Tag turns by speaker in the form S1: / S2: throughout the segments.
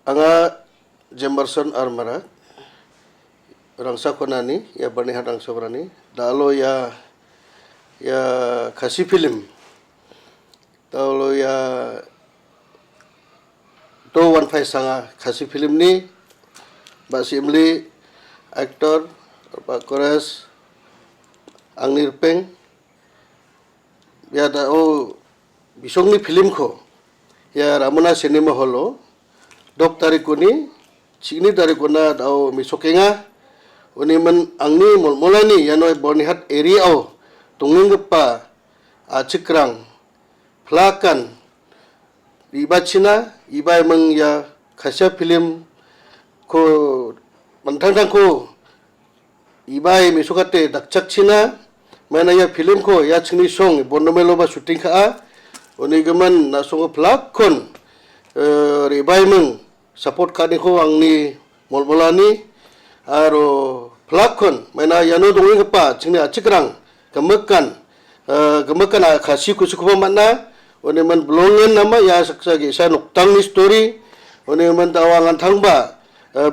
S1: Anga Jingkyrshan armara rangsa konani ya bernihat rangsa berani dalo ya kasih film dalo ya To Wanphai sanga kasih film ni Mbak Simli aktor Pak Kores Angni Rpeng ya da bisong ni film ko ya ramuna cinema holo dok tariku ni sini tariku na dao misokenga uni man angni mulani ya noi bornihat area tunging pa cikrang plakan iba Cina iba emang ya kasih film ko mantang ko iba misokate dakcak Cina mana ya film ko ya cini song bondomelo ba shooting ka uni gaman na song plakon iba emang support kani ko angni mulani aro plakon mana ya no donging pa cini cikrang kemekan kasih kusukupa mana oni man blongen nama ya saksagi saya noktang ni story oni man tawangan thangba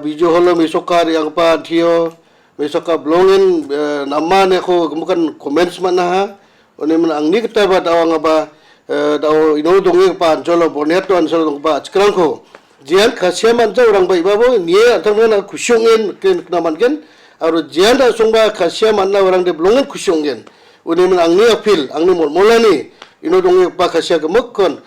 S1: video holo misokar yang pa thio misoka blongen nama ne ko kemukan comments mana ha oni man angni kita ba tawang ba daw ino dongi pa jolo bonet to ansol dong pa cikrang ko jian kasih man jauh orang baik babo ni thangna kusyungen ken naman ken aro jian da songba kasih man orang de blongen kusyungen oni man angni apil angni molani ino dongi pa kasih kemukon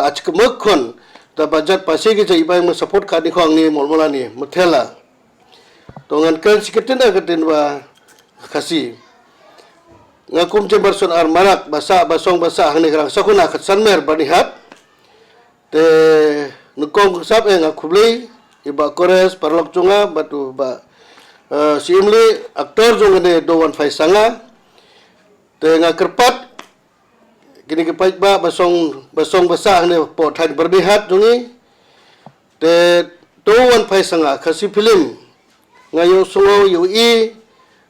S1: acik kemukon ta budget pasi ki jai bai mo support ka ni khong ni molani muthela tongan kan siketin ba kasih ngakum Jingkyrshan ar marak basa basong basa hang ni rang sakuna khatsan mer banihat te nukong sap ngakublei iba Kores parlok chunga batu ba simli aktor jongane Do Wanphai sanga te ngakerpat kini kepai ba basong basah ne po than bernihat jungi te Do Wanphai sanga kasih film ngayo songo UI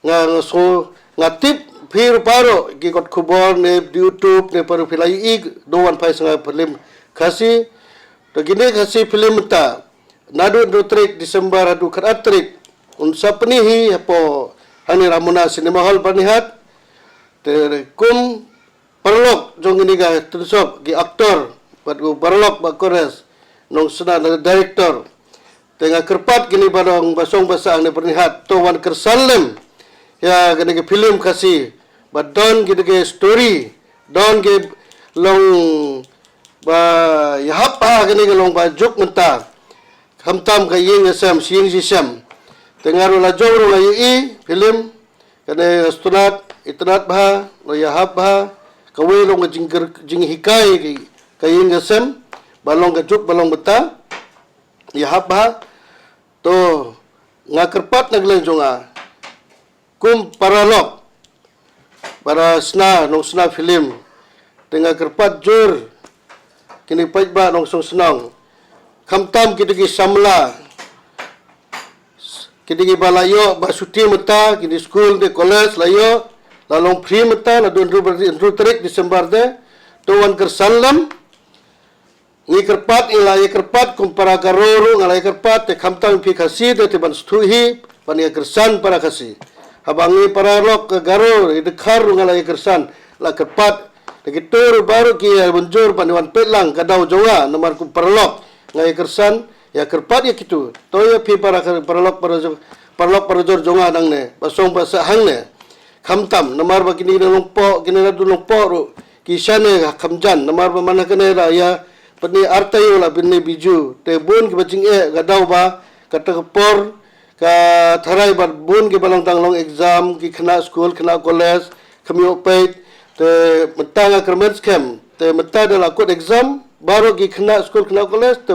S1: ngaso ngatip phir paro ki kot khubor ne YouTube ne paru filai Do Wanphai sanga film kasih to gini kasih film ta nadu do trik Desember adu kratrik unsa penihi po hani ramuna cinema hall bernihat te kum parlok jong ini ga tursop gi aktor padu parlok ba Kores nong sena na director tengah kerpat gini barong basong basang ne pernihat To Jingkyrshan lem ya gini ke film kasih badon gini ke story don ke long ba yahapa gini ke long ba juk menta hamtam ka ying asam sing sisam tengah rola jong rola yi film kene astunat itnat bha lo yahap bha kawai long jing hikai kayin gasem balong gajuk balong beta ya habha to ngakerpat naglen jonga kum paralok para sna nong sna film tengah kerpat jur kini pajba nong song senang kamtam kidigi samla kidigi balayo basuti meta kini school de college layo lalong free meta la don trik Desember de To Jingkyrshan lam ni kerpat ilai kerpat kumpara garoro ngalai kerpat te kamtang pi kasih de ban stuhi pan Jingkyrshan para kasih habangi para lok ke garo de khar ngalai Jingkyrshan la kerpat de gitur baru ki bunjur pan wan pelang kadau jonga nomor kumpara lok ngalai Jingkyrshan ya kerpat ya kitu to ya pi para lok para jor jonga nang ne basong basa hang ne kamtam namar ba kini longpo kini radu longpo ru kisane kamjan namar ba mana kene raya pani artayo la binne biju te bun ke bacing gadau ba kata kepor ka tharai ba bun ke balang tanglong exam ki khna school khna college kami opait te metanga kermets kem te meta de la kot exam baru ki khna school khna college te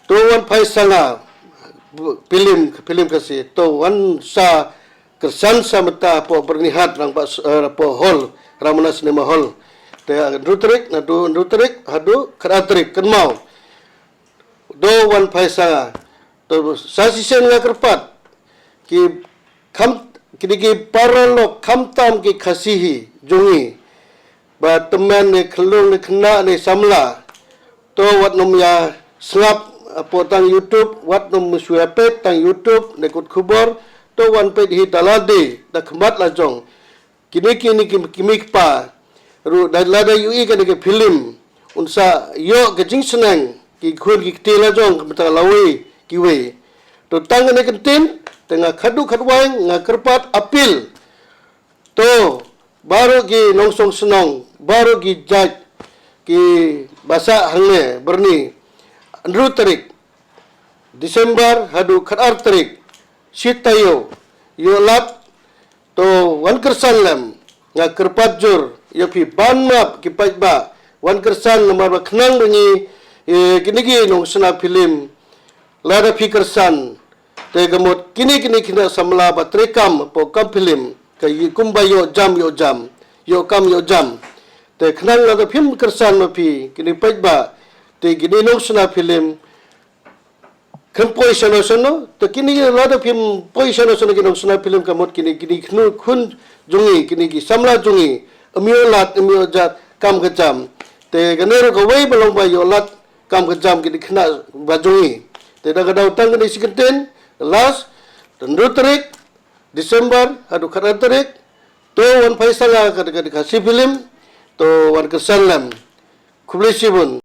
S1: To Wanphai sanga film kasih To Jingkyrshan samata po bernihat rang po hall ramana cinema hall te rutrik hadu kratrik kenmau Do Wanphai sanga to sasisen nga kerpat ki kam kidigi paralok kamtam ki kasihi jungi ba teman ne khlung ne khna ne samla to wat nom ya sngap apo tang YouTube wat nom musuapet tang YouTube nekut khubor to wan pet hi talade da khmat la jong kini kimik pa ru da lada yui ka ke film unsa yo ke jingsenang ki khun ki tela jong mata lawi ki we to tang ne kentin tengah khadu khadwang nga kerpat apil to baru ki nongsong senong baru ki jaj ki basa hangne berni andru tarik Desember hadu khatar tarik sitayo yo lap to wan kersan lam nga kerpat jur yo pi banmap ki pajba wan kersan nomor khnang bengi kinigi nong sena film lada pi kersan te gamot kini kina samla batrekam po kam film ka kumba yo jam yo jam te khnang lada film kersan mapi kini pajba te gini nong sena film kan position sono to kini lada film position sono kinong sena film kamot kini khun jungi kini ki samla jungi amio jat kam kejam te ganero ka wei balong ba yo lat kam kejam kini khna bajungi te da gadau tang ni sikenten last tendu tarik Desember hadu khara tarik to wan paisala ka si film to wan kesalam kublesibun